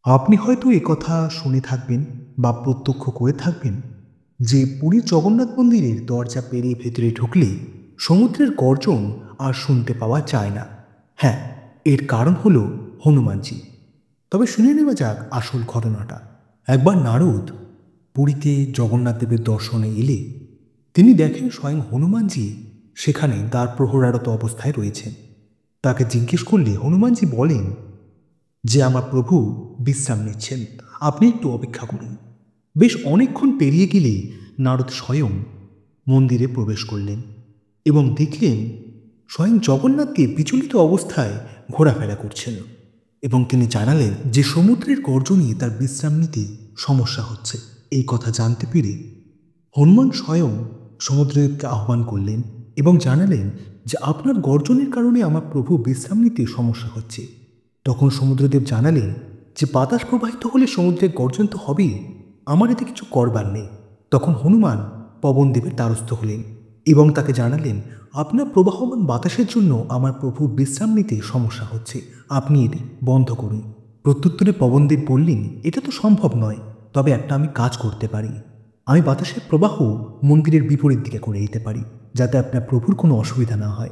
আপনি হয়তো একথা শুনে থাকবেন বা প্রত্যক্ষ করে থাকবেন যে পুরীর জগন্নাথ মন্দিরের দরজা পেরিয়ে ভেতরে ঢুকলে সমুদ্রের গর্জন আর শুনতে পাওয়া যায় না। হ্যাঁ, এর কারণ হলো হনুমানজি। তবে শুনে নেওয়া যাক আসল ঘটনাটা। একবার নারদ পুরীতে জগন্নাথ দেবের দর্শনে এলে তিনি দেখেন স্বয়ং হনুমানজি সেখানে দ্বার প্রহরারত অবস্থায় রয়েছেন। তাকে জিজ্ঞেস করলে হনুমানজি বলেন যে আমার প্রভু বিশ্রাম নিচ্ছেন, আপনি একটু অপেক্ষা করুন। বেশ অনেকক্ষণ পেরিয়ে গেলে নারদ স্বয়ং মন্দিরে প্রবেশ করলেন এবং দেখলেন স্বয়ং জগন্নাথকে বিচলিত অবস্থায় ঘোরাফেরা করছেন এবং তিনি জানালেন যে সমুদ্রের গর্জনে তার বিশ্রাম নিতে সমস্যা হচ্ছে। এই কথা জানতে পেরে হনুমান স্বয়ং সমুদ্রদেবকে আহ্বান করলেন এবং জানালেন যে আপনার গর্জনের কারণে আমার প্রভু বিশ্রাম নিতে সমস্যা হচ্ছে। তখন সমুদ্রদেব জানালেন যে বাতাস প্রবাহিত হলে সমুদ্রের গর্জন তো হবেই, আমার এতে কিছু করবার নেই। তখন হনুমান পবনদেবের দ্বারস্থ হলেন এবং তাকে জানালেন আপনার প্রবাহমান বাতাসের জন্য আমার প্রভু বিশ্রাম নিতে সমস্যা হচ্ছে, আপনি এটি বন্ধ করুন। প্রত্যুত্তরে পবনদেব বললেন এটা তো সম্ভব নয়, তবে একটা আমি কাজ করতে পারি। আমি বাতাসের প্রবাহ মন্দিরের বিপরীত দিকে করে দিতে পারি, যাতে আপনার প্রভুর কোনো অসুবিধা না হয়।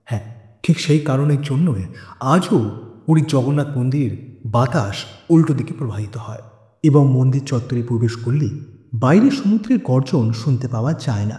হ্যাঁ, ঠিক সেই কারণের জন্যই আজও পুরীর জগন্নাথ মন্দিরের বাতাস উল্টো দিকে প্রবাহিত হয় এবং মন্দির চত্বরে প্রবেশ করলে বাইরে সমুদ্রের গর্জন শুনতে পাওয়া যায় না।